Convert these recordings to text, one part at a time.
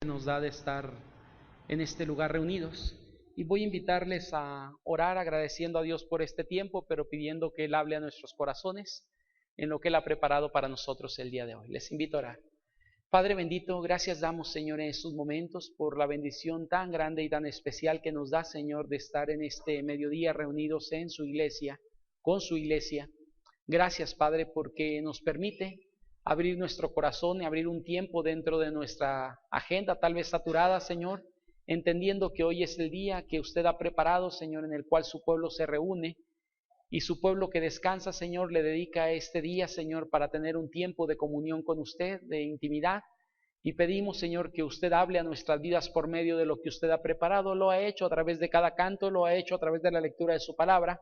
Nos da de estar en este lugar reunidos. Y voy a invitarles a orar agradeciendo a Dios por este tiempo, pero pidiendo que Él hable a nuestros corazones en lo que Él ha preparado para nosotros el día de hoy. Les invito a orar. Padre bendito, gracias damos, Señor, en estos momentos por la bendición tan grande y tan especial que nos da, Señor, de estar en este mediodía reunidos en su iglesia, con su iglesia. Gracias, Padre, porque nos permite abrir nuestro corazón y abrir un tiempo dentro de nuestra agenda, tal vez saturada, Señor, entendiendo que hoy es el día que usted ha preparado, Señor, en el cual su pueblo se reúne y su pueblo que descansa, Señor, le dedica este día, Señor, para tener un tiempo de comunión con usted, de intimidad. Y pedimos, Señor, que usted hable a nuestras vidas por medio de lo que usted ha preparado. Lo ha hecho a través de cada canto, lo ha hecho a través de la lectura de su palabra.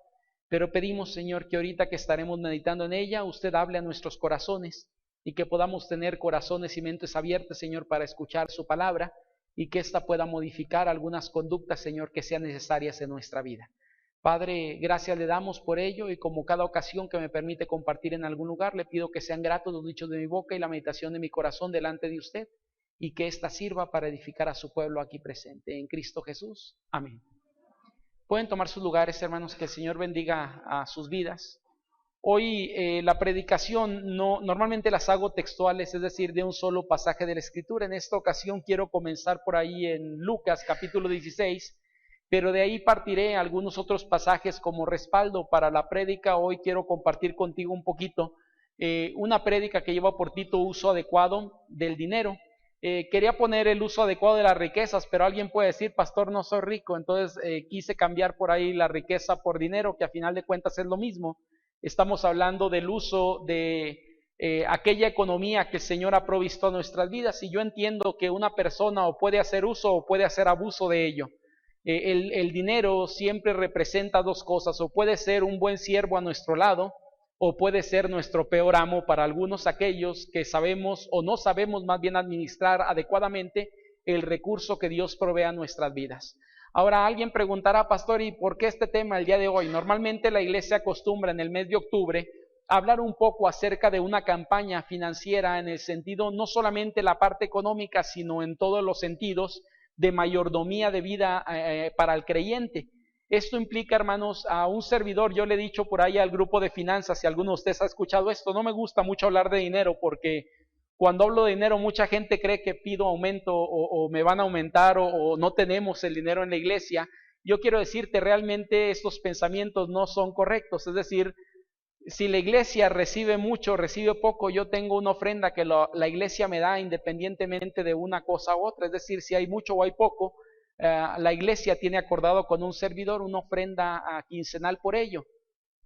Pero pedimos, Señor, que ahorita que estaremos meditando en ella, usted hable a nuestros corazones y que podamos tener corazones y mentes abiertas, Señor, para escuchar su palabra y que ésta pueda modificar algunas conductas, Señor, que sean necesarias en nuestra vida. Padre, gracias le damos por ello y como cada ocasión que me permite compartir en algún lugar, le pido que sean gratos los dichos de mi boca y la meditación de mi corazón delante de usted y que ésta sirva para edificar a su pueblo aquí presente. En Cristo Jesús. Amén. Pueden tomar sus lugares, hermanos, que el Señor bendiga a sus vidas. Hoy la predicación normalmente las hago textuales, es decir, de un solo pasaje de la Escritura. En esta ocasión quiero comenzar por ahí en Lucas capítulo 16, pero de ahí partiré algunos otros pasajes como respaldo para la prédica. Hoy quiero compartir contigo un poquito una prédica que lleva por título Uso adecuado del dinero. Quería poner el uso adecuado de las riquezas, pero alguien puede decir, pastor, no soy rico, entonces quise cambiar por ahí la riqueza por dinero, que a final de cuentas es lo mismo. Estamos hablando del uso de aquella economía que el Señor ha provisto a nuestras vidas, y yo entiendo que una persona o puede hacer uso o puede hacer abuso de ello. El dinero siempre representa dos cosas: o puede ser un buen siervo a nuestro lado, o puede ser nuestro peor amo para algunos aquellos que sabemos o no sabemos más bien administrar adecuadamente el recurso que Dios provee a nuestras vidas. Ahora alguien preguntará, pastor, ¿y por qué este tema el día de hoy? Normalmente la iglesia acostumbra en el mes de octubre hablar un poco acerca de una campaña financiera en el sentido, no solamente la parte económica, sino en todos los sentidos de mayordomía de vida para el creyente. Esto implica, hermanos, a un servidor, yo le he dicho por ahí al grupo de finanzas, si alguno de ustedes ha escuchado esto, no me gusta mucho hablar de dinero porque cuando hablo de dinero mucha gente cree que pido aumento o me van a aumentar o no tenemos el dinero en la iglesia. Yo quiero decirte, realmente estos pensamientos no son correctos, es decir, si la iglesia recibe mucho, recibe poco, yo tengo una ofrenda que la iglesia me da independientemente de una cosa u otra, es decir, si hay mucho o hay poco, la iglesia tiene acordado con un servidor una ofrenda quincenal por ello.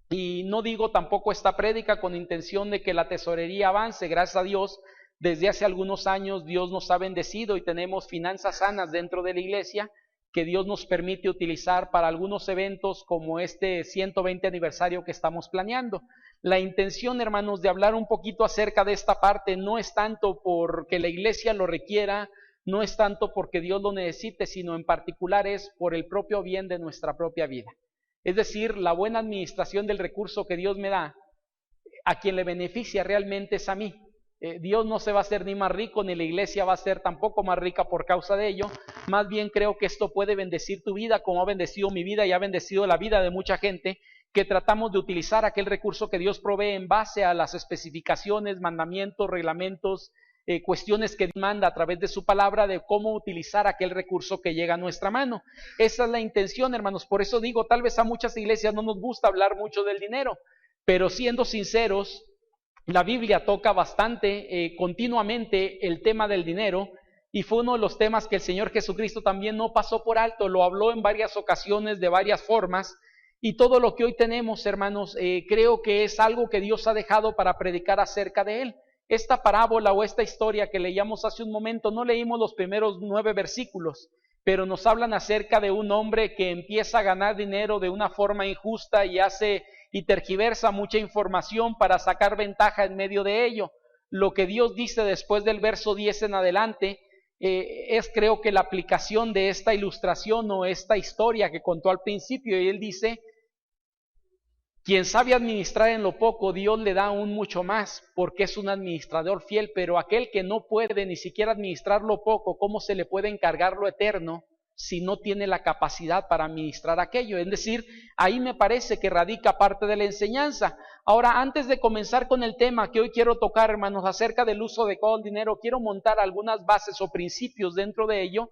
Y no digo tampoco esta prédica con intención de que la tesorería avance. Gracias a Dios, desde hace algunos años Dios nos ha bendecido y tenemos finanzas sanas dentro de la iglesia que Dios nos permite utilizar para algunos eventos como este 120 aniversario que estamos planeando. La intención, hermanos, de hablar un poquito acerca de esta parte no es tanto porque la iglesia lo requiera, no es tanto porque Dios lo necesite, sino en particular es por el propio bien de nuestra propia vida. Es decir, la buena administración del recurso que Dios me da, a quien le beneficia realmente es a mí. Dios no se va a hacer ni más rico, ni la iglesia va a ser tampoco más rica por causa de ello. Más bien creo que esto puede bendecir tu vida como ha bendecido mi vida y ha bendecido la vida de mucha gente, que tratamos de utilizar aquel recurso que Dios provee en base a las especificaciones, mandamientos, reglamentos, cuestiones que manda a través de su palabra de cómo utilizar aquel recurso que llega a nuestra mano. Esa es la intención, hermanos. Por eso digo, tal vez a muchas iglesias no nos gusta hablar mucho del dinero, pero siendo sinceros, la Biblia toca bastante, continuamente el tema del dinero, y fue uno de los temas que el Señor Jesucristo también no pasó por alto, lo habló en varias ocasiones, de varias formas, y todo lo que hoy tenemos, hermanos, creo que es algo que Dios ha dejado para predicar acerca de él. Esta parábola o esta historia que leíamos hace un momento, no leímos los primeros 9 versículos, pero nos hablan acerca de un hombre que empieza a ganar dinero de una forma injusta y tergiversa mucha información para sacar ventaja en medio de ello. Lo que Dios dice después del verso 10 en adelante es, creo que, la aplicación de esta ilustración o esta historia que contó al principio, y él dice: Quien sabe administrar en lo poco, Dios le da aún mucho más, porque es un administrador fiel, pero aquel que no puede ni siquiera administrar lo poco, ¿cómo se le puede encargar lo eterno si no tiene la capacidad para administrar aquello? Es decir, ahí me parece que radica parte de la enseñanza. Ahora, antes de comenzar con el tema que hoy quiero tocar, hermanos, acerca del uso de todo el dinero, quiero montar algunas bases o principios dentro de ello,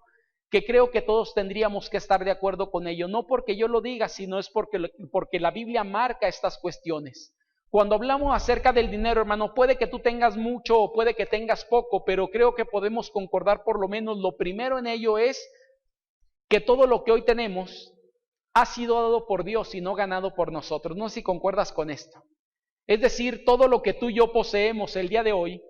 que creo que todos tendríamos que estar de acuerdo con ello, no porque yo lo diga, sino es porque la Biblia marca estas cuestiones. Cuando hablamos acerca del dinero, hermano, puede que tú tengas mucho o puede que tengas poco, pero creo que podemos concordar por lo menos lo primero en ello es que todo lo que hoy tenemos ha sido dado por Dios y no ganado por nosotros. No sé si concuerdas con esto. Es decir, todo lo que tú y yo poseemos el día de hoy,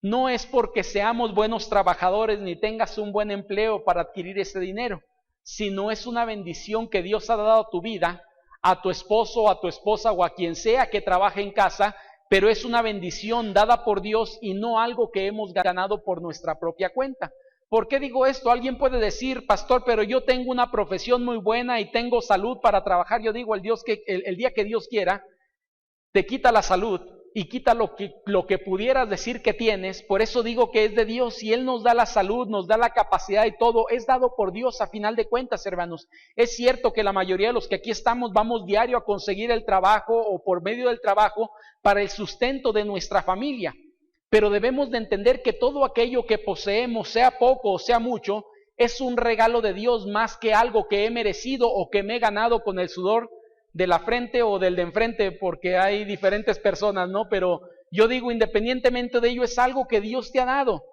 no es porque seamos buenos trabajadores ni tengas un buen empleo para adquirir ese dinero, sino es una bendición que Dios ha dado a tu vida, a tu esposo, a tu esposa o a quien sea que trabaje en casa, pero es una bendición dada por Dios y no algo que hemos ganado por nuestra propia cuenta. ¿Por qué digo esto? Alguien puede decir, pastor, pero yo tengo una profesión muy buena y tengo salud para trabajar. Yo digo, el día que Dios quiera, te quita la salud y quita lo que pudieras decir que tienes. Por eso digo que es de Dios y Él nos da la salud, nos da la capacidad y todo, es dado por Dios a final de cuentas, hermanos. Es cierto que la mayoría de los que aquí estamos vamos diario a conseguir el trabajo o por medio del trabajo para el sustento de nuestra familia, pero debemos de entender que todo aquello que poseemos, sea poco o sea mucho, es un regalo de Dios más que algo que he merecido o que me he ganado con el sudor de la frente o del de enfrente, porque hay diferentes personas, ¿no? Pero yo digo, independientemente de ello, es algo que Dios te ha dado.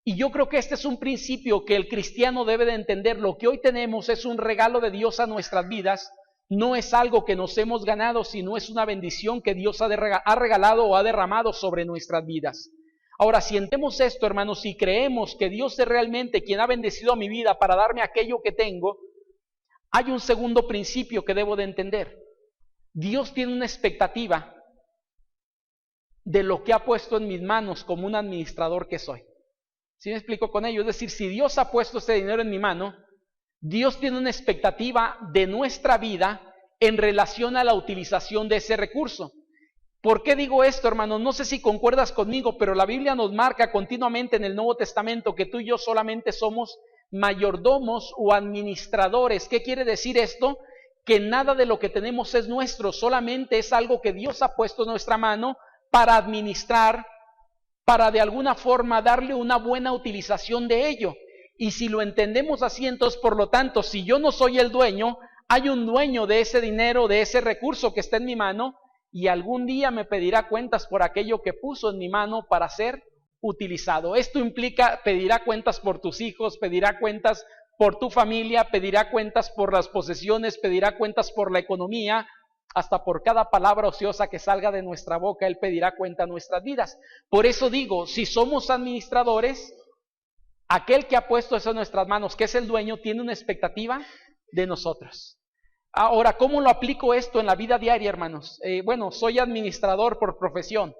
Y yo creo que este es un principio que el cristiano debe de entender. Lo que hoy tenemos es un regalo de Dios a nuestras vidas, no es algo que nos hemos ganado, sino es una bendición que Dios ha regalado o ha derramado sobre nuestras vidas. Ahora, si entendemos esto, hermanos, y creemos que Dios es realmente quien ha bendecido a mi vida para darme aquello que tengo, hay un segundo principio que debo de entender. Dios tiene una expectativa de lo que ha puesto en mis manos como un administrador que soy. ¿Sí me explico con ello? Es decir, si Dios ha puesto ese dinero en mi mano, Dios tiene una expectativa de nuestra vida en relación a la utilización de ese recurso. ¿Por qué digo esto, hermanos? No sé si concuerdas conmigo, pero la Biblia nos marca continuamente en el Nuevo Testamento que tú y yo solamente somos mayordomos o administradores. ¿Qué quiere decir esto? Que nada de lo que tenemos es nuestro, solamente es algo que Dios ha puesto en nuestra mano para administrar, para de alguna forma darle una buena utilización de ello. Y si lo entendemos así, entonces por lo tanto, si yo no soy el dueño, hay un dueño de ese dinero, de ese recurso que está en mi mano, y algún día me pedirá cuentas por aquello que puso en mi mano para ser utilizado. Esto implica, pedirá cuentas por tus hijos, pedirá cuentas por tu familia, pedirá cuentas por las posesiones, pedirá cuentas por la economía, hasta por cada palabra ociosa que salga de nuestra boca, Él pedirá cuenta a nuestras vidas. Por eso digo, si somos administradores, aquel que ha puesto eso en nuestras manos, que es el dueño, tiene una expectativa de nosotros. Ahora, ¿cómo lo aplico esto en la vida diaria, hermanos? Bueno, soy administrador por profesión.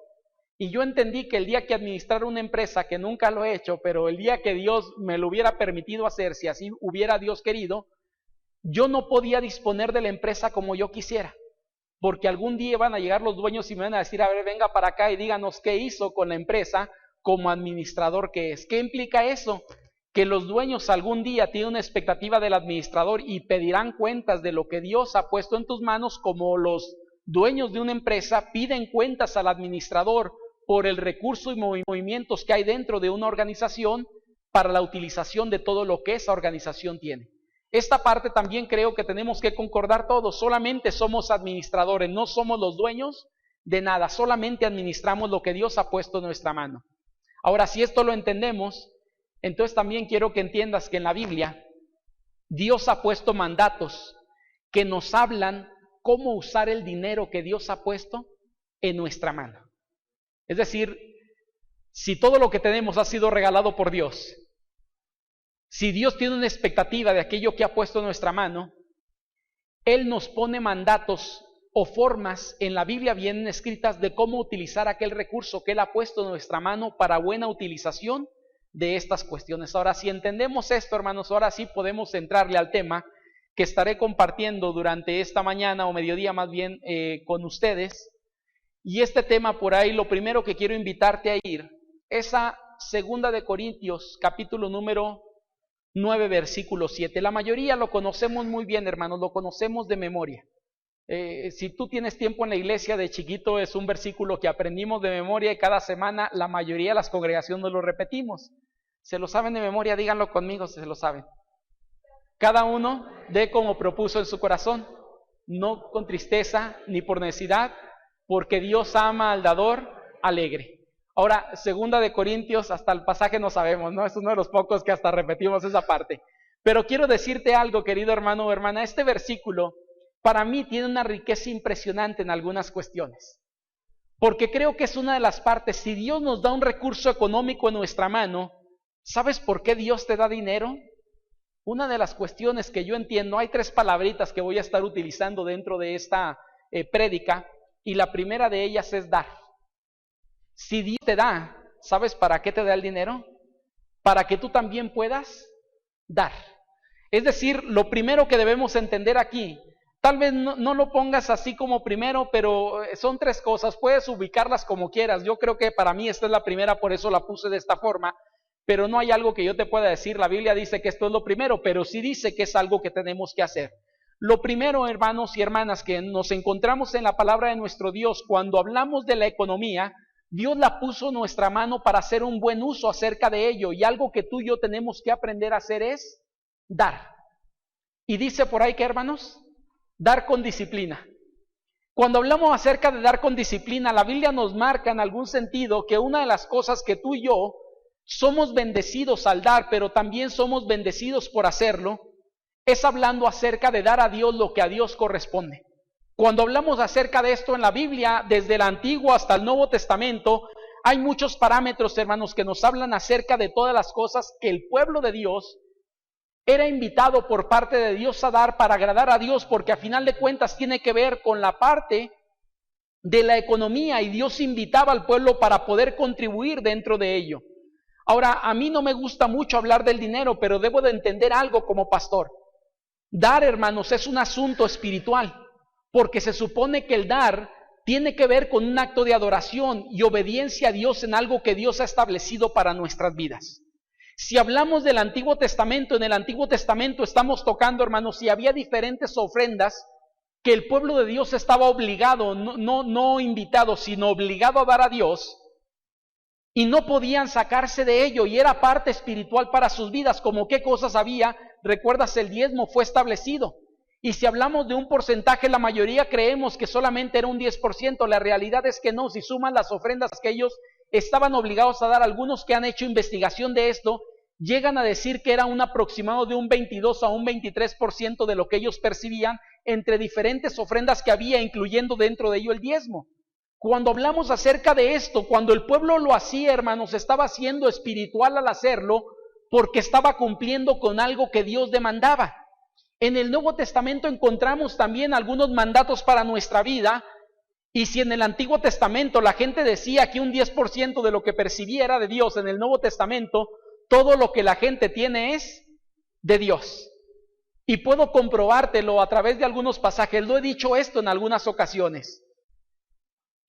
Y yo entendí que el día que administrar una empresa, que nunca lo he hecho, pero el día que Dios me lo hubiera permitido hacer, si así hubiera Dios querido, yo no podía disponer de la empresa como yo quisiera, porque algún día van a llegar los dueños y me van a decir, a ver, venga para acá y díganos qué hizo con la empresa como administrador que es. ¿Qué implica eso? Que los dueños algún día tienen una expectativa del administrador y pedirán cuentas de lo que Dios ha puesto en tus manos, como los dueños de una empresa piden cuentas al administrador por el recurso y movimientos que hay dentro de una organización para la utilización de todo lo que esa organización tiene. Esta parte también creo que tenemos que concordar todos. Solamente somos administradores, no somos los dueños de nada, solamente administramos lo que Dios ha puesto en nuestra mano. Ahora, si esto lo entendemos, entonces también quiero que entiendas que en la Biblia Dios ha puesto mandatos que nos hablan cómo usar el dinero que Dios ha puesto en nuestra mano. Es decir, si todo lo que tenemos ha sido regalado por Dios, si Dios tiene una expectativa de aquello que ha puesto en nuestra mano, Él nos pone mandatos o formas en la Biblia bien escritas de cómo utilizar aquel recurso que Él ha puesto en nuestra mano para buena utilización de estas cuestiones. Ahora, si entendemos esto, hermanos, ahora sí podemos entrarle al tema que estaré compartiendo durante esta mañana o mediodía más bien con ustedes. Y este tema por ahí, lo primero que quiero invitarte a ir es a 2 Corintios, capítulo número 9, versículo 7. La mayoría lo conocemos muy bien, hermanos, lo conocemos de memoria. Si tú tienes tiempo en la iglesia de chiquito, es un versículo que aprendimos de memoria y cada semana la mayoría de las congregaciones lo repetimos. ¿Se lo saben de memoria? Díganlo conmigo si se lo saben. Cada uno dé como propuso en su corazón, no con tristeza ni por necesidad, porque Dios ama al dador alegre. Ahora, 2 Corintios, hasta el pasaje no sabemos, ¿no? Es uno de los pocos que hasta repetimos esa parte. Pero quiero decirte algo, querido hermano o hermana, este versículo para mí tiene una riqueza impresionante en algunas cuestiones. Porque creo que es una de las partes, si Dios nos da un recurso económico en nuestra mano, ¿sabes por qué Dios te da dinero? Una de las cuestiones que yo entiendo, hay 3 palabritas que voy a estar utilizando dentro de esta prédica, y la primera de ellas es dar. Si Dios te da, ¿sabes para qué te da el dinero? Para que tú también puedas dar. Es decir, lo primero que debemos entender aquí, tal vez no lo pongas así como primero, pero son 3 cosas, puedes ubicarlas como quieras. Yo creo que para mí esta es la primera, por eso la puse de esta forma, pero no hay algo que yo te pueda decir. La Biblia dice que esto es lo primero, pero sí dice que es algo que tenemos que hacer. Lo primero, hermanos y hermanas, que nos encontramos en la palabra de nuestro Dios, cuando hablamos de la economía, Dios la puso en nuestra mano para hacer un buen uso acerca de ello, y algo que tú y yo tenemos que aprender a hacer es dar. Y dice por ahí que, hermanos, dar con disciplina. Cuando hablamos acerca de dar con disciplina, la Biblia nos marca en algún sentido que una de las cosas que tú y yo somos bendecidos al dar, pero también somos bendecidos por hacerlo, es hablando acerca de dar a Dios lo que a Dios corresponde. Cuando hablamos acerca de esto en la Biblia, desde el Antiguo hasta el Nuevo Testamento, hay muchos parámetros, hermanos, que nos hablan acerca de todas las cosas que el pueblo de Dios era invitado por parte de Dios a dar para agradar a Dios, porque a final de cuentas tiene que ver con la parte de la economía, y Dios invitaba al pueblo para poder contribuir dentro de ello. Ahora, a mí no me gusta mucho hablar del dinero, pero debo de entender algo como pastor. Dar, hermanos, es un asunto espiritual, porque se supone que el dar tiene que ver con un acto de adoración y obediencia a Dios en algo que Dios ha establecido para nuestras vidas. Si hablamos del Antiguo Testamento, en el Antiguo Testamento estamos tocando, hermanos, si había diferentes ofrendas que el pueblo de Dios estaba obligado, no invitado, sino obligado a dar a Dios, y no podían sacarse de ello, y era parte espiritual para sus vidas. Como qué cosas había, recuerdas, el diezmo fue establecido, y si hablamos de un porcentaje, la mayoría creemos que solamente era un 10%, la realidad es que no. Si suman las ofrendas que ellos estaban obligados a dar, algunos que han hecho investigación de esto, llegan a decir que era un aproximado de un 22 a un 23% de lo que ellos percibían entre diferentes ofrendas que había, incluyendo dentro de ello el diezmo. Cuando hablamos acerca de esto, cuando el pueblo lo hacía, hermanos, estaba siendo espiritual al hacerlo, porque estaba cumpliendo con algo que Dios demandaba. En el Nuevo Testamento encontramos también algunos mandatos para nuestra vida, y si en el Antiguo Testamento la gente decía que un 10% de lo que percibía era de Dios, en el Nuevo Testamento todo lo que la gente tiene es de Dios. Y puedo comprobártelo a través de algunos pasajes, lo he dicho esto en algunas ocasiones.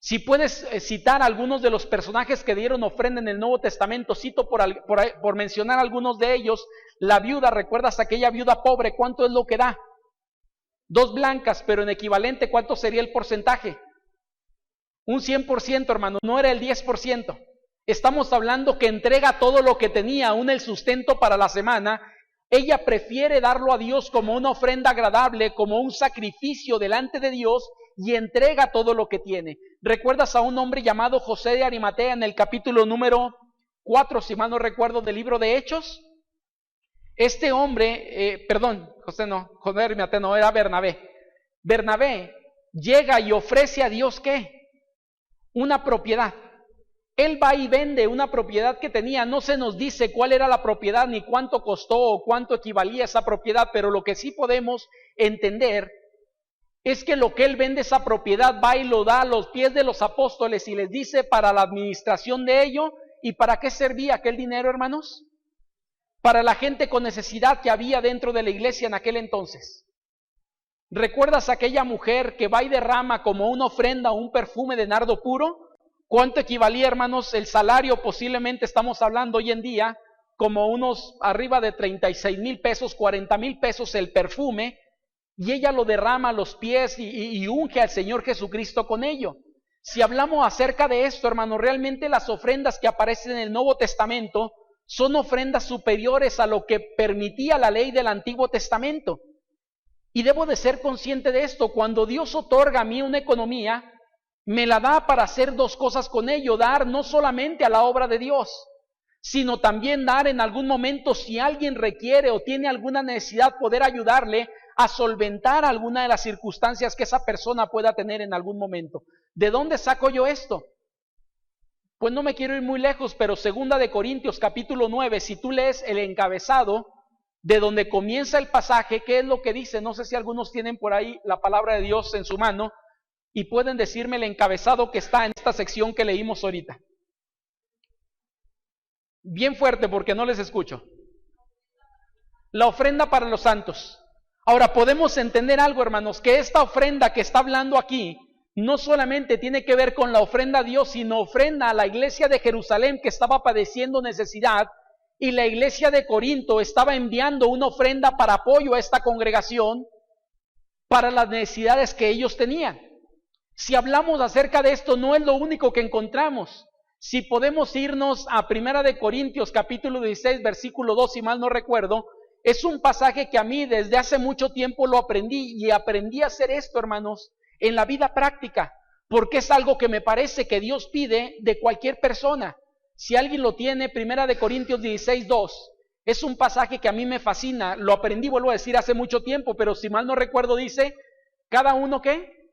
Si puedes citar algunos de los personajes que dieron ofrenda en el Nuevo Testamento, cito por mencionar algunos de ellos. La viuda, ¿recuerdas aquella viuda pobre? ¿Cuánto es lo que da? 2 blancas, pero en equivalente, ¿cuánto sería el porcentaje? Un 100%, hermano, no era el 10%. Estamos hablando que entrega todo lo que tenía, aún el sustento para la semana. Ella prefiere darlo a Dios como una ofrenda agradable, como un sacrificio delante de Dios, y entrega todo lo que tiene. ¿Recuerdas a un hombre llamado José de Arimatea en el capítulo número 4, si mal no recuerdo, del libro de Hechos? Este hombre, José de Arimatea no, era Bernabé. Bernabé llega y ofrece a Dios, ¿qué? Una propiedad. Él va y vende una propiedad que tenía. No se nos dice cuál era la propiedad, ni cuánto costó o cuánto equivalía esa propiedad, pero lo que sí podemos entender es que lo que él vende, esa propiedad, va y lo da a los pies de los apóstoles y les dice para la administración de ello. ¿Y para qué servía aquel dinero, hermanos? Para la gente con necesidad que había dentro de la iglesia en aquel entonces. ¿Recuerdas aquella mujer que va y derrama como una ofrenda un perfume de nardo puro? ¿Cuánto equivalía, hermanos, el salario? Posiblemente estamos hablando hoy en día como unos arriba de 36,000 pesos, 40,000 pesos el perfume, y ella lo derrama a los pies y unge al Señor Jesucristo con ello. Si hablamos acerca de esto, hermanos, realmente las ofrendas que aparecen en el Nuevo Testamento son ofrendas superiores a lo que permitía la ley del Antiguo Testamento. Y debo de ser consciente de esto. Cuando Dios otorga a mí una economía, me la da para hacer dos cosas con ello: dar no solamente a la obra de Dios, sino también dar en algún momento, si alguien requiere o tiene alguna necesidad, poder ayudarle a solventar alguna de las circunstancias que esa persona pueda tener en algún momento. ¿De dónde saco yo esto? Pues no me quiero ir muy lejos, pero 2 de Corintios capítulo 9, si tú lees el encabezado de donde comienza el pasaje, ¿qué es lo que dice? No sé si algunos tienen por ahí la palabra de Dios en su mano y pueden decirme el encabezado que está en esta sección que leímos ahorita. Bien fuerte porque no les escucho. La ofrenda para los santos. Ahora podemos entender algo, hermanos, que esta ofrenda que está hablando aquí no solamente tiene que ver con la ofrenda a Dios, sino ofrenda a la iglesia de Jerusalén que estaba padeciendo necesidad, y la iglesia de Corinto estaba enviando una ofrenda para apoyo a esta congregación para las necesidades que ellos tenían. Si hablamos acerca de esto, no es lo único que encontramos. Si podemos irnos a 1 de Corintios capítulo 16, versículo 2, si mal no recuerdo, es un pasaje que a mí desde hace mucho tiempo lo aprendí, y aprendí a hacer esto, hermanos, en la vida práctica, porque es algo que me parece que Dios pide de cualquier persona. Si alguien lo tiene, 1 de Corintios 16, 2, es un pasaje que a mí me fascina, lo aprendí, vuelvo a decir, hace mucho tiempo, pero si mal no recuerdo dice, cada uno ¿qué?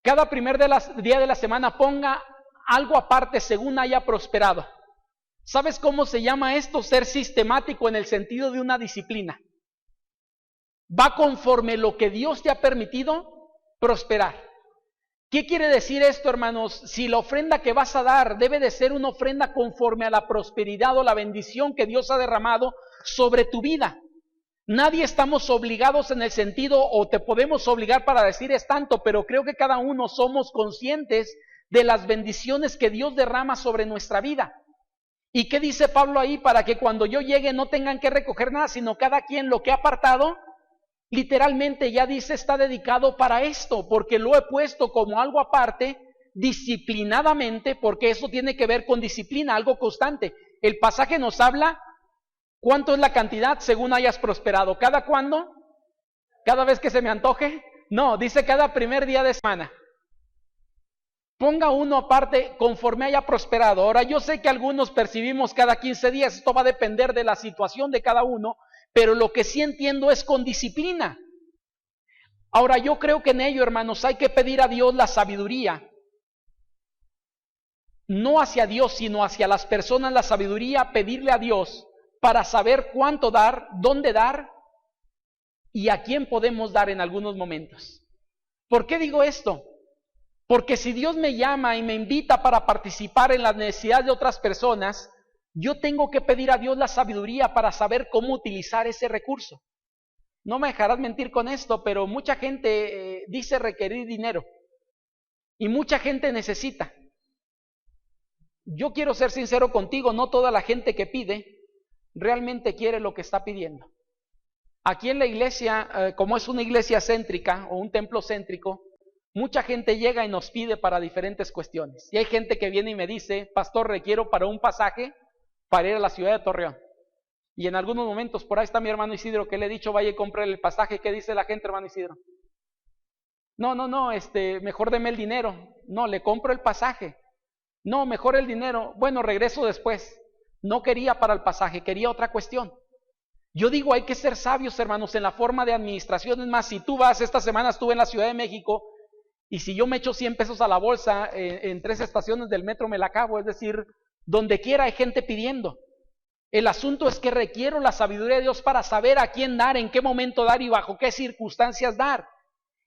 Cada primer día de la semana ponga algo aparte según haya prosperado. ¿Sabes cómo se llama esto? Ser sistemático en el sentido de una disciplina. Va conforme lo que Dios te ha permitido prosperar. ¿Qué quiere decir esto, hermanos? Si la ofrenda que vas a dar debe de ser una ofrenda conforme a la prosperidad o la bendición que Dios ha derramado sobre tu vida. Nadie estamos obligados en el sentido, o te podemos obligar para decir es tanto, pero creo que cada uno somos conscientes de las bendiciones que Dios derrama sobre nuestra vida. ¿Y qué dice Pablo ahí? Para que cuando yo llegue no tengan que recoger nada, sino cada quien lo que ha apartado, literalmente ya dice, está dedicado para esto, porque lo he puesto como algo aparte, disciplinadamente, porque eso tiene que ver con disciplina, algo constante. El pasaje nos habla, ¿cuánto es la cantidad según hayas prosperado? ¿Cada cuándo? ¿Cada vez que se me antoje? No, dice cada primer día de semana. Ponga uno aparte conforme haya prosperado. Ahora yo sé que algunos percibimos cada 15 días, esto va a depender de la situación de cada uno, pero lo que sí entiendo es con disciplina. Ahora yo creo que en ello, hermanos, hay que pedir a Dios la sabiduría. No hacia Dios, sino hacia las personas la sabiduría, pedirle a Dios para saber cuánto dar, dónde dar y a quién podemos dar en algunos momentos. ¿Por qué digo esto? Porque si Dios me llama y me invita para participar en las necesidades de otras personas, yo tengo que pedir a Dios la sabiduría para saber cómo utilizar ese recurso. No me dejarás mentir con esto, pero mucha gente dice requerir dinero y mucha gente necesita. Yo quiero ser sincero contigo, no toda la gente que pide realmente quiere lo que está pidiendo. Aquí en la iglesia, como es una iglesia céntrica o un templo céntrico, mucha gente llega y nos pide para diferentes cuestiones. Y hay gente que viene y me dice, pastor, requiero para un pasaje para ir a la ciudad de Torreón. Y en algunos momentos, por ahí está mi hermano Isidro, que le he dicho, vaya y compre el pasaje. ¿Qué dice la gente, hermano Isidro? No, mejor deme el dinero. No, le compro el pasaje. No, mejor el dinero. Bueno, regreso después. No quería para el pasaje, quería otra cuestión. Yo digo, hay que ser sabios, hermanos, en la forma de administración. Es más, si tú vas, esta semana estuve en la Ciudad de México, y si yo me echo 100 pesos a la bolsa, en 3 estaciones del metro me la acabo. Es decir, donde quiera hay gente pidiendo. El asunto es que requiero la sabiduría de Dios para saber a quién dar, en qué momento dar y bajo qué circunstancias dar.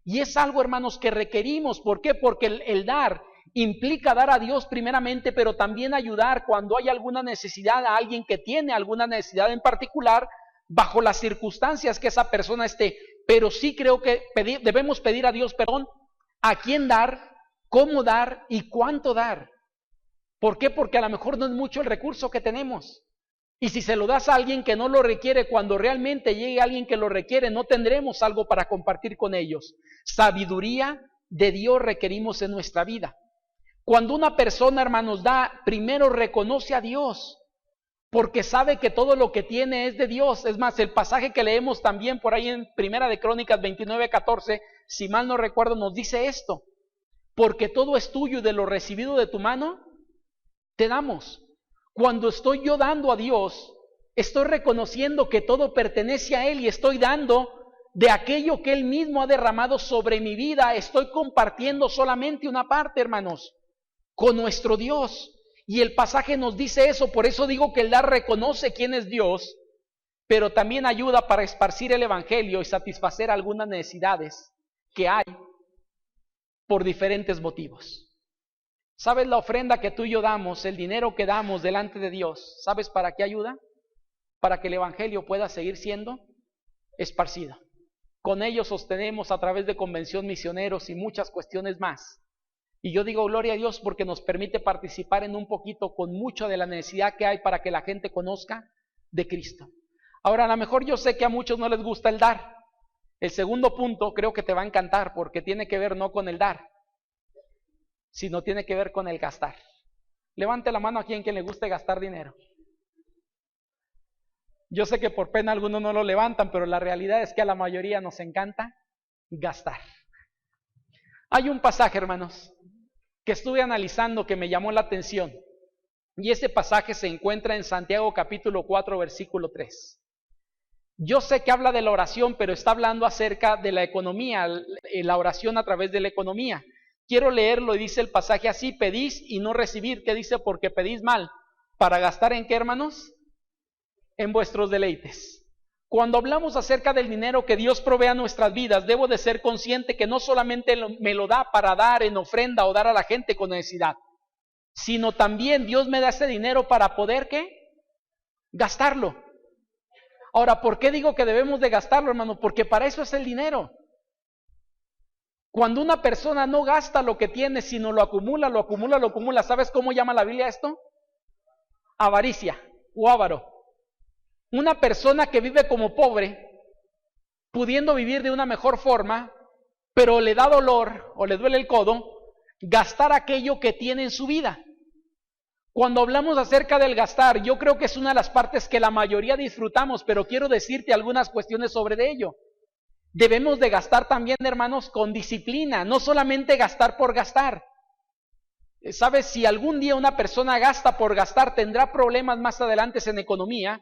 Y es algo, hermanos, que requerimos. ¿Por qué? Porque el dar implica dar a Dios primeramente, pero también ayudar cuando hay alguna necesidad a alguien que tiene alguna necesidad en particular, bajo las circunstancias que esa persona esté, pero sí creo que debemos pedir a Dios perdón a quién dar, cómo dar y cuánto dar. ¿Por qué? Porque a lo mejor no es mucho el recurso que tenemos. Y si se lo das a alguien que no lo requiere, cuando realmente llegue alguien que lo requiere, no tendremos algo para compartir con ellos. Sabiduría de Dios requerimos en nuestra vida. Cuando una persona, hermanos, da, primero reconoce a Dios, porque sabe que todo lo que tiene es de Dios. Es más, el pasaje que leemos también por ahí en Primera de Crónicas 29:14, si mal no recuerdo, nos dice esto: porque todo es tuyo y de lo recibido de tu mano te damos. Cuando estoy yo dando a Dios, estoy reconociendo que todo pertenece a Él y estoy dando de aquello que Él mismo ha derramado sobre mi vida. Estoy compartiendo solamente una parte, hermanos, con nuestro Dios. Y el pasaje nos dice eso. Por eso digo que el dar reconoce quién es Dios, pero también ayuda para esparcir el evangelio y satisfacer algunas necesidades que hay por diferentes motivos. ¿Sabes la ofrenda que tú y yo damos, el dinero que damos delante de Dios? ¿Sabes para qué ayuda? Para que el evangelio pueda seguir siendo esparcido. Con ello sostenemos a través de convención misioneros y muchas cuestiones más. Y yo digo gloria a Dios porque nos permite participar en un poquito con mucho de la necesidad que hay para que la gente conozca de Cristo. Ahora, a lo mejor yo sé que a muchos no les gusta el dar. El segundo punto creo que te va a encantar porque tiene que ver no con el dar, sino tiene que ver con el gastar. Levante la mano a quien le guste gastar dinero. Yo sé que por pena algunos no lo levantan, pero la realidad es que a la mayoría nos encanta gastar. Hay un pasaje, hermanos, que estuve analizando que me llamó la atención. Y ese pasaje se encuentra en Santiago capítulo 4, versículo 3. Yo sé que habla de la oración, pero está hablando acerca de la economía, la oración a través de la economía. Quiero leerlo y dice el pasaje así: pedís y no recibir. ¿Qué dice? Porque pedís mal. ¿Para gastar en qué, hermanos? En vuestros deleites. Cuando hablamos acerca del dinero que Dios provee a nuestras vidas, debo de ser consciente que no solamente me lo da para dar en ofrenda o dar a la gente con necesidad, sino también Dios me da ese dinero para poder, ¿qué? Gastarlo. Ahora, ¿por qué digo que debemos de gastarlo, hermano? Porque para eso es el dinero. Cuando una persona no gasta lo que tiene, sino lo acumula, ¿sabes cómo llama la Biblia esto? Avaricia o avaro. Una persona que vive como pobre, pudiendo vivir de una mejor forma, pero le da dolor o le duele el codo gastar aquello que tiene en su vida. Cuando hablamos acerca del gastar, yo creo que es una de las partes que la mayoría disfrutamos, pero quiero decirte algunas cuestiones sobre ello. Debemos de gastar también, hermanos, con disciplina, no solamente gastar por gastar. ¿Sabes? Si algún día una persona gasta por gastar, tendrá problemas más adelante en economía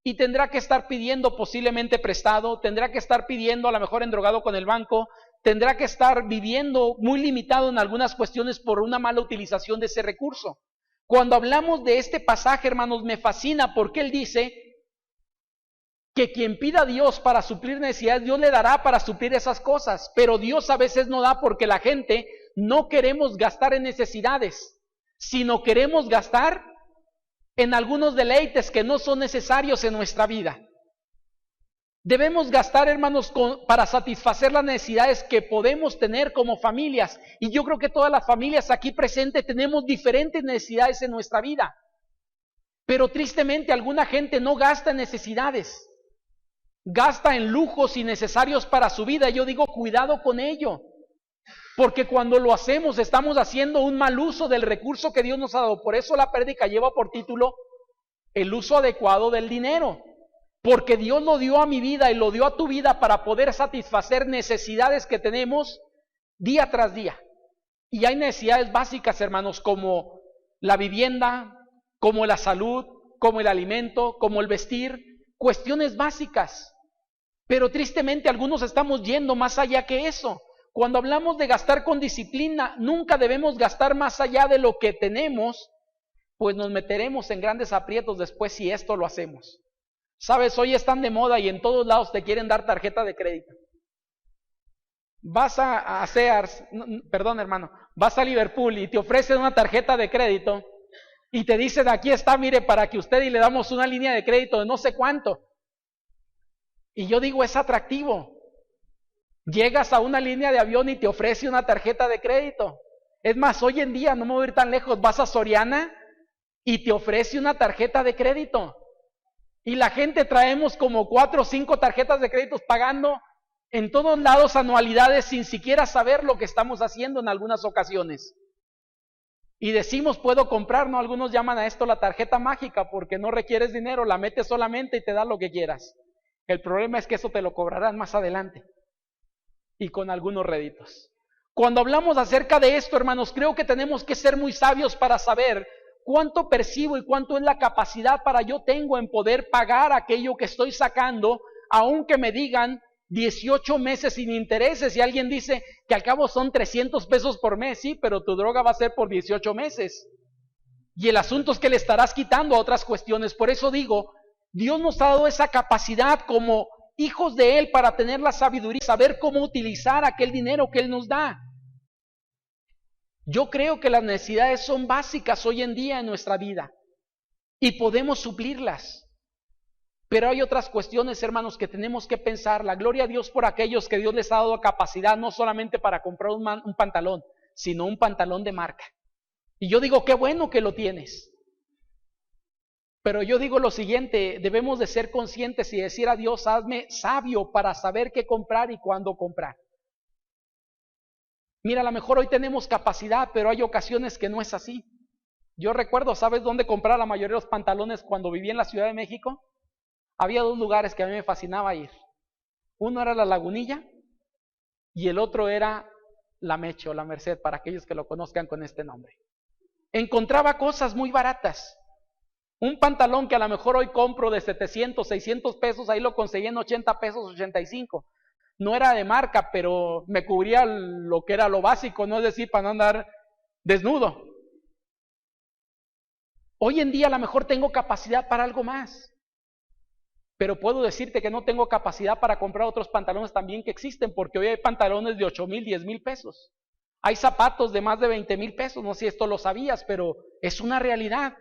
y tendrá que estar pidiendo posiblemente prestado, tendrá que estar pidiendo a lo mejor endrogado con el banco, tendrá que estar viviendo muy limitado en algunas cuestiones por una mala utilización de ese recurso. Cuando hablamos de este pasaje, hermanos, me fascina porque él dice que quien pida a Dios para suplir necesidades, Dios le dará para suplir esas cosas, pero Dios a veces no da porque la gente no queremos gastar en necesidades, sino queremos gastar en algunos deleites que no son necesarios en nuestra vida. Debemos gastar, hermanos, para satisfacer las necesidades que podemos tener como familias. Y yo creo que todas las familias aquí presentes tenemos diferentes necesidades en nuestra vida. Pero tristemente alguna gente no gasta en necesidades. Gasta en lujos innecesarios para su vida. Yo digo, cuidado con ello. Porque cuando lo hacemos, estamos haciendo un mal uso del recurso que Dios nos ha dado. Por eso la prédica lleva por título el uso adecuado del dinero. Porque Dios lo dio a mi vida y lo dio a tu vida para poder satisfacer necesidades que tenemos día tras día. Y hay necesidades básicas, hermanos, como la vivienda, como la salud, como el alimento, como el vestir, cuestiones básicas. Pero tristemente algunos estamos yendo más allá que eso. Cuando hablamos de gastar con disciplina, nunca debemos gastar más allá de lo que tenemos, pues nos meteremos en grandes aprietos después si esto lo hacemos. Sabes, hoy están de moda y en todos lados te quieren dar tarjeta de crédito. Vas a Sears, perdón hermano, vas a Liverpool y te ofrecen una tarjeta de crédito y te dicen, aquí está, mire, para que usted, y le damos una línea de crédito de no sé cuánto. Y yo digo, es atractivo. Llegas a una línea de avión y te ofrece una tarjeta de crédito. Es más, hoy en día, no me voy a ir tan lejos, vas a Soriana y te ofrece una tarjeta de crédito. Y la gente traemos como 4 o 5 tarjetas de créditos pagando en todos lados anualidades sin siquiera saber lo que estamos haciendo en algunas ocasiones. Y decimos, puedo comprar, ¿no? Algunos llaman a esto la tarjeta mágica porque no requieres dinero, la metes solamente y te da lo que quieras. El problema es que eso te lo cobrarán más adelante y con algunos réditos. Cuando hablamos acerca de esto, hermanos, creo que tenemos que ser muy sabios para saber cuánto percibo y cuánto es la capacidad para yo tengo en poder pagar aquello que estoy sacando, aunque me digan 18 meses sin intereses. Y alguien dice que al cabo son 300 pesos por mes, sí, pero tu droga va a ser por 18 meses. Y el asunto es que le estarás quitando a otras cuestiones. Por eso digo, Dios nos ha dado esa capacidad como hijos de Él para tener la sabiduría y saber cómo utilizar aquel dinero que Él nos da. Yo creo que las necesidades son básicas hoy en día en nuestra vida y podemos suplirlas. Pero hay otras cuestiones, hermanos, que tenemos que pensar. La gloria a Dios por aquellos que Dios les ha dado capacidad, no solamente para comprar un pantalón, sino un pantalón de marca. Y yo digo, qué bueno que lo tienes. Pero yo digo lo siguiente, debemos de ser conscientes y decir a Dios, hazme sabio para saber qué comprar y cuándo comprar. Mira, a lo mejor hoy tenemos capacidad, pero hay ocasiones que no es así. Yo recuerdo, ¿sabes dónde comprar la mayoría de los pantalones cuando vivía en la Ciudad de México? Había 2 lugares que a mí me fascinaba ir. Uno era la Lagunilla y el otro era la Meche o la Merced, para aquellos que lo conozcan con este nombre. Encontraba cosas muy baratas. Un pantalón que a lo mejor hoy compro de 700, 600 pesos, ahí lo conseguí en 80 pesos, 85. No era de marca, pero me cubría lo que era lo básico, no es decir, para no andar desnudo. Hoy en día a lo mejor tengo capacidad para algo más, pero puedo decirte que no tengo capacidad para comprar otros pantalones también que existen, porque hoy hay pantalones de 8,000, 10,000 pesos. Hay zapatos de más de 20,000 pesos, no sé si esto lo sabías, pero es una realidad.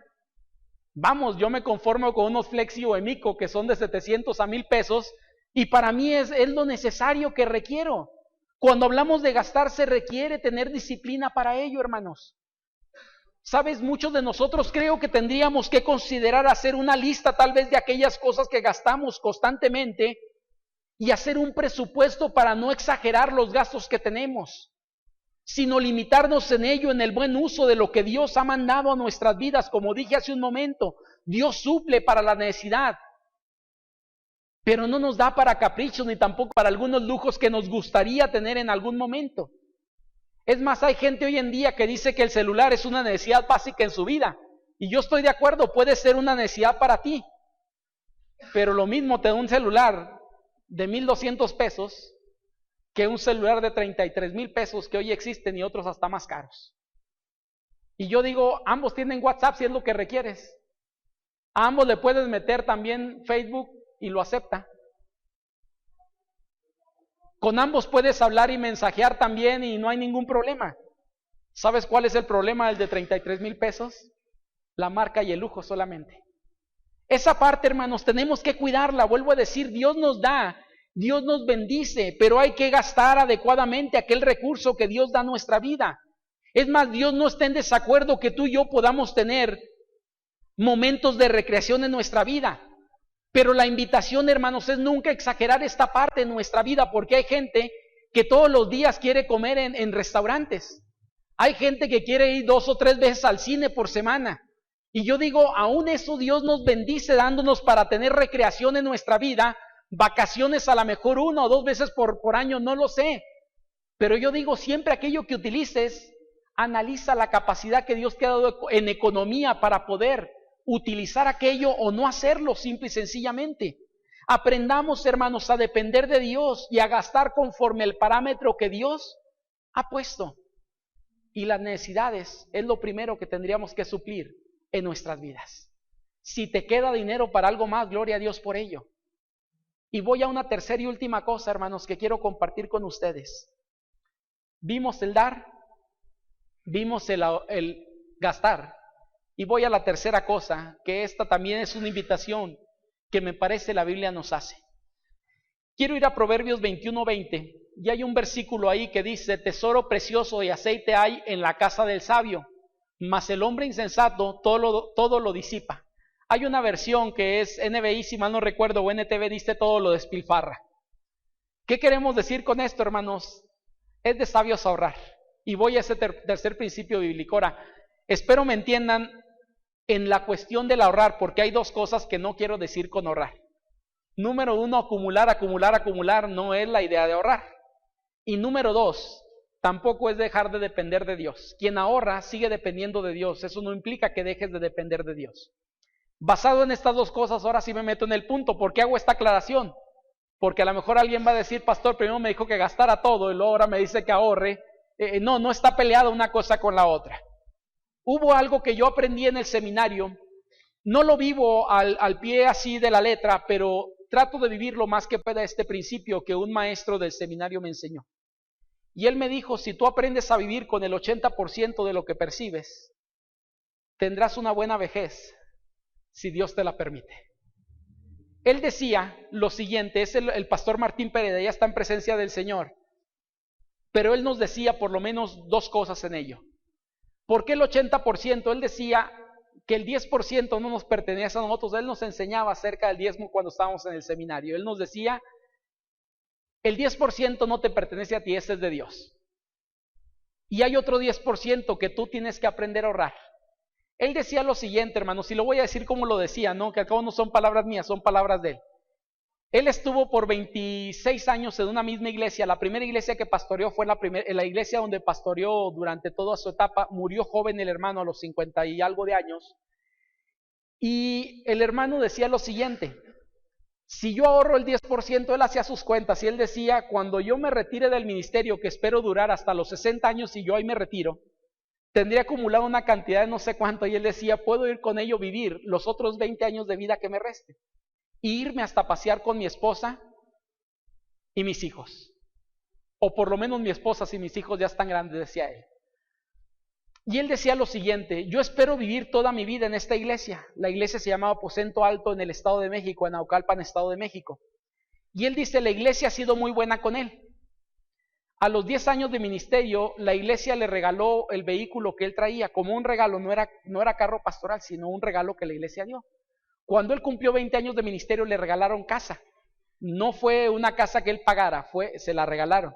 Vamos, yo me conformo con unos Flexi o Emico que son de 700 a 1,000 pesos y para mí es lo necesario que requiero. Cuando hablamos de gastar se requiere tener disciplina para ello, hermanos. Sabes, muchos de nosotros creo que tendríamos que considerar hacer una lista tal vez de aquellas cosas que gastamos constantemente y hacer un presupuesto para no exagerar los gastos que tenemos, sino limitarnos en ello, en el buen uso de lo que Dios ha mandado a nuestras vidas. Como dije hace un momento, Dios suple para la necesidad, pero no nos da para caprichos ni tampoco para algunos lujos que nos gustaría tener en algún momento. Es más, hay gente hoy en día que dice que el celular es una necesidad básica en su vida, y yo estoy de acuerdo, puede ser una necesidad para ti, pero lo mismo te da un celular de 1,200 pesos que un celular de 33,000 pesos que hoy existen y otros hasta más caros. Y yo digo, ambos tienen WhatsApp si es lo que requieres. A ambos le puedes meter también Facebook y lo acepta. Con ambos puedes hablar y mensajear también y no hay ningún problema. ¿Sabes cuál es el problema del de 33,000 pesos? La marca y el lujo solamente. Esa parte, hermanos, tenemos que cuidarla. Vuelvo a decir, Dios nos da, Dios nos bendice, pero hay que gastar adecuadamente aquel recurso que Dios da a nuestra vida. Es más, Dios no está en desacuerdo que tú y yo podamos tener momentos de recreación en nuestra vida. Pero la invitación, hermanos, es nunca exagerar esta parte en nuestra vida, porque hay gente que todos los días quiere comer en restaurantes. Hay gente que quiere ir 2 o 3 veces al cine por semana. Y yo digo, aún eso Dios nos bendice dándonos para tener recreación en nuestra vida, vacaciones a lo mejor 1 o 2 veces por año, no lo sé. Pero yo digo, siempre aquello que utilices, analiza la capacidad que Dios te ha dado en economía para poder utilizar aquello o no hacerlo, simple y sencillamente. Aprendamos, hermanos, a depender de Dios y a gastar conforme el parámetro que Dios ha puesto. Y las necesidades es lo primero que tendríamos que suplir en nuestras vidas. Si te queda dinero para algo más, gloria a Dios por ello. Y voy a una tercera y última cosa, hermanos, que quiero compartir con ustedes. Vimos el dar, vimos el gastar. Y voy a la tercera cosa, que esta también es una invitación que me parece la Biblia nos hace. Quiero ir a Proverbios 21:20, y hay un versículo ahí que dice: tesoro precioso y aceite hay en la casa del sabio, mas el hombre insensato todo lo disipa. Hay una versión que es NBI, si mal no recuerdo, o NTV, dice todo lo despilfarra. ¿Qué queremos decir con esto, hermanos? Es de sabios ahorrar. Y voy a ese tercer principio bíblico. Ahora, espero me entiendan en la cuestión del ahorrar, porque hay dos cosas que no quiero decir con ahorrar. Número uno, acumular no es la idea de ahorrar. Y número dos, tampoco es dejar de depender de Dios. Quien ahorra sigue dependiendo de Dios. Eso no implica que dejes de depender de Dios. Basado en estas dos cosas, ahora sí me meto en el punto. ¿Por qué hago esta aclaración? Porque a lo mejor alguien va a decir: pastor, primero me dijo que gastara todo y luego ahora me dice que ahorre. No está peleada una cosa con la otra. Hubo algo que yo aprendí en el seminario. No lo vivo al pie así de la letra, pero trato de vivir lo más que pueda este principio que un maestro del seminario me enseñó. Y él me dijo: si tú aprendes a vivir con el 80% de lo que percibes, tendrás una buena vejez, si Dios te la permite. Él decía lo siguiente, es el pastor Martín Pereda, ya está en presencia del Señor, pero él nos decía por lo menos dos cosas en ello. ¿Por qué el 80%? Él decía que el 10% no nos pertenece a nosotros. Él nos enseñaba acerca del diezmo cuando estábamos en el seminario. Él nos decía: el 10% no te pertenece a ti, ese es de Dios. Y hay otro 10% que tú tienes que aprender a ahorrar. Él decía lo siguiente, hermanos, y lo voy a decir como lo decía, ¿no? Que al cabo no son palabras mías, son palabras de él. Él estuvo por 26 años en una misma iglesia. La primera iglesia que pastoreó fue la iglesia donde pastoreó durante toda su etapa. Murió joven el hermano a los 50 y algo de años. Y el hermano decía lo siguiente: si yo ahorro el 10%, él hacía sus cuentas y él decía: cuando yo me retire del ministerio, que espero durar hasta los 60 años y yo ahí me retiro, tendría acumulado una cantidad de no sé cuánto. Y él decía: puedo ir con ello vivir los otros 20 años de vida que me reste. Y irme hasta pasear con mi esposa y mis hijos. O por lo menos mi esposa, si mis hijos ya están grandes, decía él. Y él decía lo siguiente: yo espero vivir toda mi vida en esta iglesia. La iglesia se llamaba Aposento Alto en el Estado de México, en Naucalpan, Estado de México. Y él dice: la iglesia ha sido muy buena con él. A los 10 años de ministerio, la iglesia le regaló el vehículo que él traía, como un regalo. No era carro pastoral, sino un regalo que la iglesia dio. Cuando él cumplió 20 años de ministerio, le regalaron casa. No fue una casa que él pagara, se la regalaron.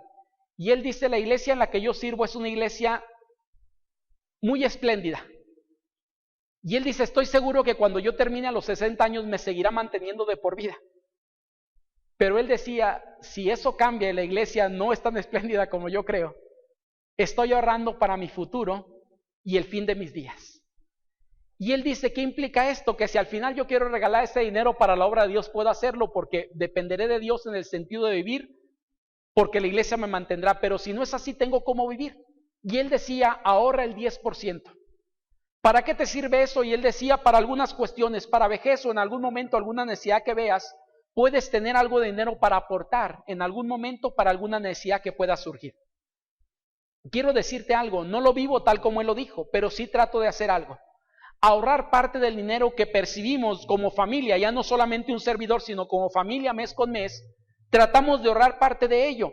Y él dice: la iglesia en la que yo sirvo es una iglesia muy espléndida. Y él dice: estoy seguro que cuando yo termine a los 60 años me seguirá manteniendo de por vida. Pero él decía: si eso cambia y la iglesia no es tan espléndida como yo creo, estoy ahorrando para mi futuro y el fin de mis días. Y él dice: ¿qué implica esto? Que si al final yo quiero regalar ese dinero para la obra de Dios, puedo hacerlo, porque dependeré de Dios en el sentido de vivir, porque la iglesia me mantendrá. Pero si no es así, tengo cómo vivir. Y él decía: ahorra el 10%. ¿Para qué te sirve eso? Y él decía: para algunas cuestiones, para vejez o en algún momento alguna necesidad que veas, puedes tener algo de dinero para aportar en algún momento para alguna necesidad que pueda surgir. Quiero decirte algo, no lo vivo tal como él lo dijo, pero sí trato de hacer algo. Ahorrar parte del dinero que percibimos como familia, ya no solamente un servidor, sino como familia mes con mes, tratamos de ahorrar parte de ello.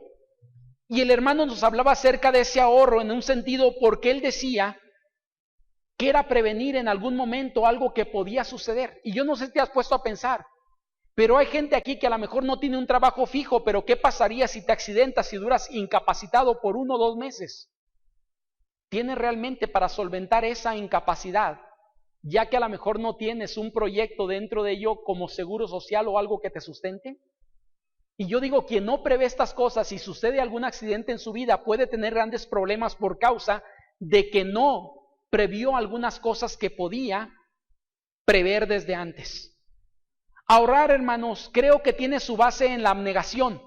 Y el hermano nos hablaba acerca de ese ahorro en un sentido porque él decía que era prevenir en algún momento algo que podía suceder. Y yo no sé si te has puesto a pensar, pero hay gente aquí que a lo mejor no tiene un trabajo fijo, pero ¿qué pasaría si te accidentas, si duras incapacitado por 1 o 2 meses? ¿Tienes realmente para solventar esa incapacidad? Ya que a lo mejor no tienes un proyecto dentro de ello como seguro social o algo que te sustente. Y yo digo, quien no prevé estas cosas, si sucede algún accidente en su vida, puede tener grandes problemas por causa de que no previó algunas cosas que podía prever desde antes. Ahorrar, hermanos, creo que tiene su base en la abnegación.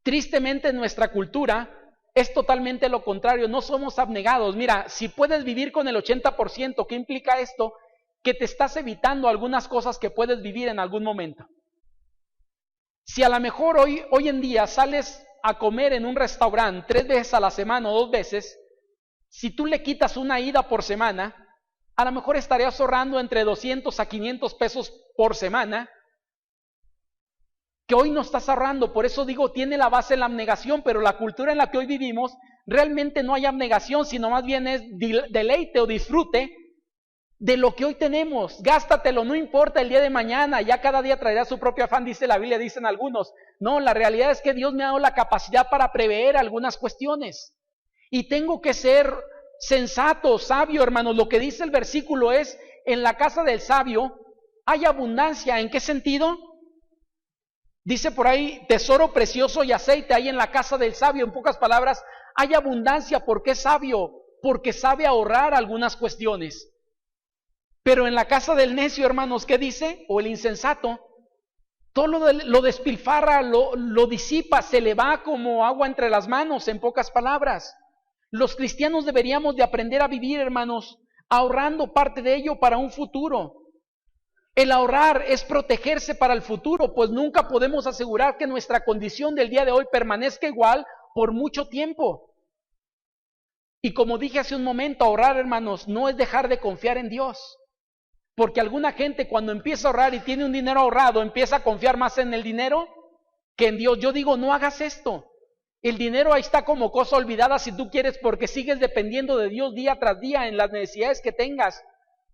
Tristemente en nuestra cultura es totalmente lo contrario, no somos abnegados. Mira, si puedes vivir con el 80%, ¿qué implica esto? Que te estás evitando algunas cosas que puedes vivir en algún momento. Si a lo mejor hoy en día sales a comer en un restaurante 3 veces a la semana o 2 veces, si tú le quitas una ida por semana, a lo mejor estarías ahorrando entre 200 a 500 pesos por semana, que hoy no estás ahorrando. Por eso digo, tiene la base en la abnegación, pero la cultura en la que hoy vivimos, realmente no hay abnegación, sino más bien es deleite o disfrute de lo que hoy tenemos. Gástatelo, no importa el día de mañana, ya cada día traerá su propio afán, dice la Biblia, dicen algunos. No, la realidad es que Dios me ha dado la capacidad para prever algunas cuestiones. Y tengo que ser sensato, sabio, hermanos. Lo que dice el versículo es, en la casa del sabio hay abundancia. ¿En qué sentido? Dice por ahí, tesoro precioso y aceite hay en la casa del sabio. En pocas palabras, hay abundancia. ¿Por qué sabio? Porque sabe ahorrar algunas cuestiones. Pero en la casa del necio, hermanos, ¿qué dice? O el insensato, todo lo despilfarra, lo disipa, se le va como agua entre las manos, en pocas palabras. Los cristianos deberíamos de aprender a vivir, hermanos, ahorrando parte de ello para un futuro. El ahorrar es protegerse para el futuro, pues nunca podemos asegurar que nuestra condición del día de hoy permanezca igual por mucho tiempo. Y como dije hace un momento, ahorrar, hermanos, no es dejar de confiar en Dios. Porque alguna gente cuando empieza a ahorrar y tiene un dinero ahorrado, empieza a confiar más en el dinero que en Dios. Yo digo, no hagas esto. El dinero ahí está como cosa olvidada si tú quieres, porque sigues dependiendo de Dios día tras día en las necesidades que tengas.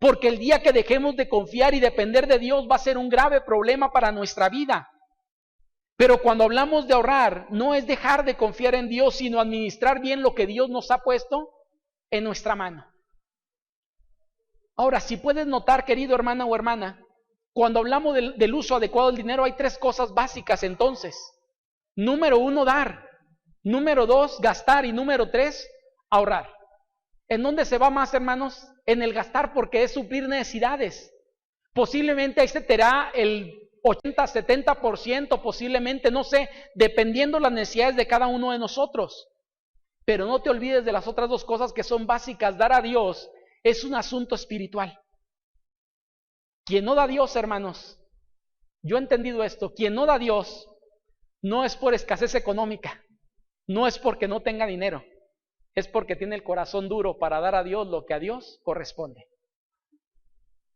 Porque el día que dejemos de confiar y depender de Dios va a ser un grave problema para nuestra vida. Pero cuando hablamos de ahorrar, no es dejar de confiar en Dios, sino administrar bien lo que Dios nos ha puesto en nuestra mano. Ahora, si puedes notar, querido hermana o hermana, cuando hablamos del uso adecuado del dinero, hay tres cosas básicas entonces. Número 1, dar. Número 2, gastar. Y número 3, ahorrar. ¿En dónde se va más, hermanos? En el gastar, porque es suplir necesidades. Posiblemente ahí se te hará el 80, 70%, posiblemente, no sé, dependiendo las necesidades de cada uno de nosotros. Pero no te olvides de las otras dos cosas que son básicas. Dar a Dios es un asunto espiritual. Quien no da a Dios, hermanos, yo he entendido esto, quien no da a Dios no es por escasez económica, no es porque no tenga dinero, es porque tiene el corazón duro para dar a Dios lo que a Dios corresponde.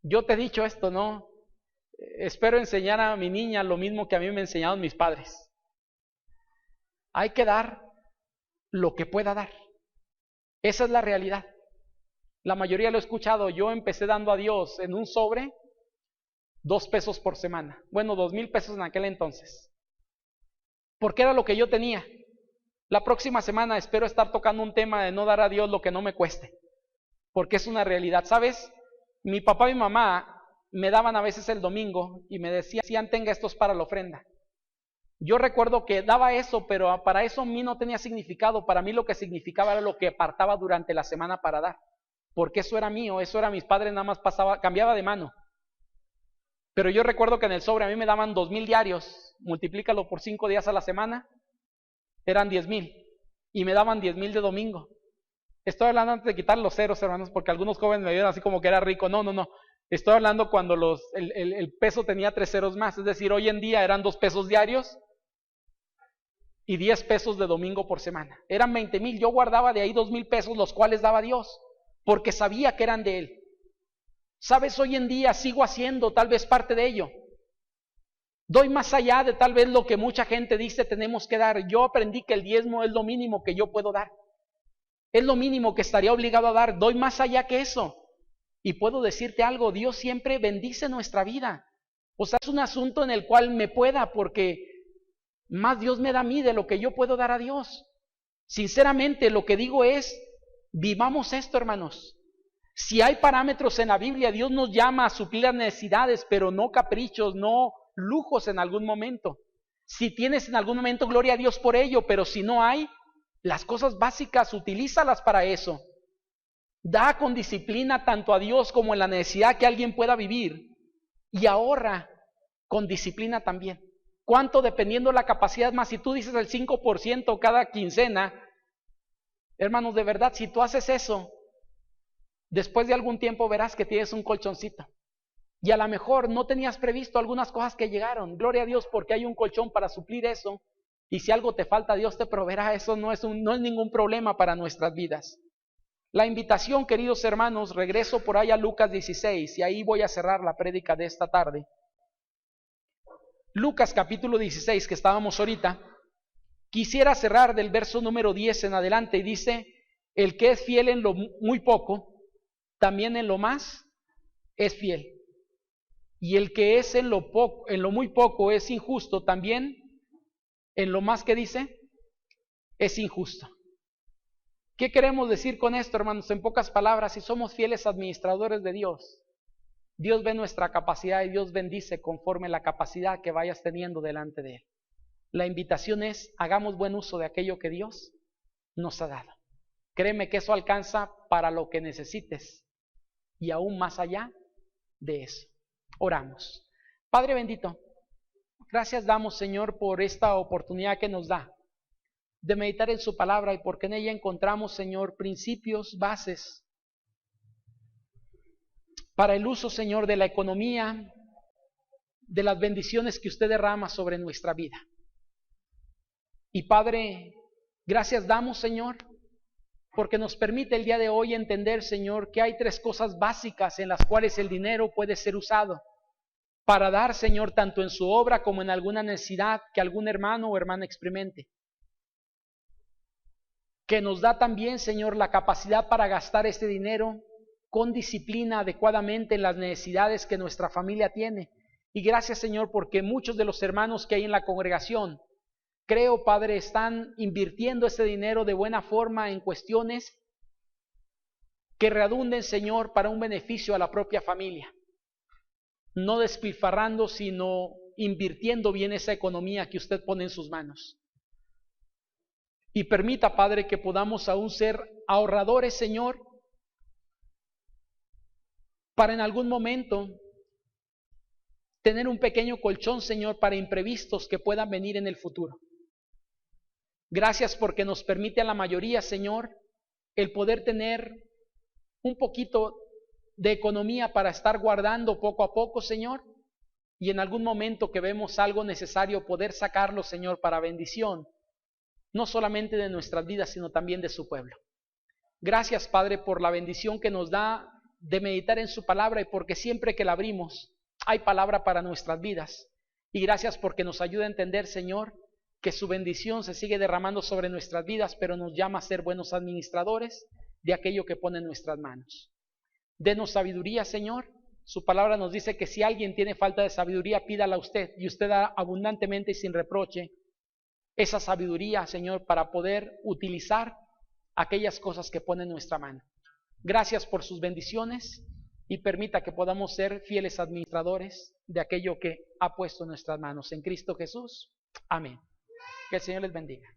Yo te he dicho esto, ¿no? Espero enseñar a mi niña lo mismo que a mí me enseñaron mis padres. Hay que dar lo que pueda dar. Esa es la realidad. La mayoría lo he escuchado. Yo empecé dando a Dios en un sobre 2 pesos por semana. Bueno, 2,000 pesos en aquel entonces. Porque era lo que yo tenía. La próxima semana espero estar tocando un tema de no dar a Dios lo que no me cueste. Porque es una realidad. ¿Sabes? Mi papá y mi mamá me daban a veces el domingo y me decían, tenga estos para la ofrenda. Yo recuerdo que daba eso, pero para eso a mí no tenía significado. Para mí lo que significaba era lo que apartaba durante la semana para dar. Porque eso era mío, eso era mis padres, nada más cambiaba de mano. Pero yo recuerdo que en el sobre a mí me daban 2,000 diarios, multiplícalo por 5 días a la semana, eran 10,000, y me daban 10,000 de domingo. Estoy hablando antes de quitar los ceros, hermanos, porque algunos jóvenes me vieron así como que era rico. No. Estoy hablando cuando el peso tenía 3 ceros más, es decir, hoy en día eran 2 pesos diarios y 10 pesos de domingo por semana. Eran 20,000, yo guardaba de ahí 2,000 pesos, los cuales daba a Dios, porque sabía que eran de Él. ¿Sabes? Hoy en día sigo haciendo tal vez parte de ello. Doy más allá de tal vez lo que mucha gente dice tenemos que dar. Yo aprendí que el diezmo es lo mínimo que yo puedo dar. Es lo mínimo que estaría obligado a dar. Doy más allá que eso. Y puedo decirte algo, Dios siempre bendice nuestra vida. O sea, es un asunto en el cual me pueda, porque más Dios me da a mí de lo que yo puedo dar a Dios. Sinceramente, lo que digo es, vivamos esto, hermanos. Si hay parámetros en la Biblia, Dios nos llama a suplir las necesidades, pero no caprichos, no lujos en algún momento. Si tienes en algún momento, gloria a Dios por ello, pero si no hay, las cosas básicas, utilízalas para eso. Da con disciplina tanto a Dios como en la necesidad que alguien pueda vivir, y ahorra con disciplina también. ¿Cuánto? Dependiendo de la capacidad, más si tú dices el 5% cada quincena, hermanos, de verdad, si tú haces eso, después de algún tiempo verás que tienes un colchoncito. Y a lo mejor no tenías previsto algunas cosas que llegaron. Gloria a Dios porque hay un colchón para suplir eso. Y si algo te falta, Dios te proveerá. Eso no es ningún problema para nuestras vidas. La invitación, queridos hermanos, regreso por ahí a Lucas 16 y ahí voy a cerrar la prédica de esta tarde. Lucas capítulo 16, que estábamos ahorita, quisiera cerrar del verso número 10 en adelante, y dice: el que es fiel en lo muy poco, también en lo más es fiel. Y el que es en lo poco, en lo muy poco es injusto, también en lo más, que dice, es injusto. ¿Qué queremos decir con esto, hermanos? En pocas palabras, si somos fieles administradores de Dios, Dios ve nuestra capacidad y Dios bendice conforme la capacidad que vayas teniendo delante de Él. La invitación es: hagamos buen uso de aquello que Dios nos ha dado. Créeme que eso alcanza para lo que necesites y aún más allá de eso. Oramos. Padre bendito, gracias damos, Señor, por esta oportunidad que nos da de meditar en su palabra, y porque en ella encontramos, Señor, principios, bases para el uso, Señor, de la economía, de las bendiciones que usted derrama sobre nuestra vida. Y Padre, gracias damos, Señor, porque nos permite el día de hoy entender, Señor, que hay tres cosas básicas en las cuales el dinero puede ser usado para dar, Señor, tanto en su obra como en alguna necesidad que algún hermano o hermana experimente. Que nos da también, Señor, la capacidad para gastar este dinero con disciplina adecuadamente en las necesidades que nuestra familia tiene. Y gracias, Señor, porque muchos de los hermanos que hay en la congregación, creo, Padre, están invirtiendo ese dinero de buena forma en cuestiones que redunden, Señor, para un beneficio a la propia familia. No despilfarrando, sino invirtiendo bien esa economía que usted pone en sus manos. Y permita, Padre, que podamos aún ser ahorradores, Señor, para en algún momento tener un pequeño colchón, Señor, para imprevistos que puedan venir en el futuro. Gracias porque nos permite a la mayoría, Señor, el poder tener un poquito de economía para estar guardando poco a poco, Señor, y en algún momento que vemos algo necesario poder sacarlo, Señor, para bendición, no solamente de nuestras vidas, sino también de su pueblo. Gracias, Padre, por la bendición que nos da de meditar en su palabra, y porque siempre que la abrimos hay palabra para nuestras vidas. Y gracias porque nos ayuda a entender, Señor, que su bendición se sigue derramando sobre nuestras vidas, pero nos llama a ser buenos administradores de aquello que pone en nuestras manos. Denos sabiduría, Señor. Su palabra nos dice que si alguien tiene falta de sabiduría, pídala a usted, y usted da abundantemente y sin reproche esa sabiduría, Señor, para poder utilizar aquellas cosas que pone en nuestra mano. Gracias por sus bendiciones, y permita que podamos ser fieles administradores de aquello que ha puesto en nuestras manos. En Cristo Jesús. Amén. Que el Señor les bendiga.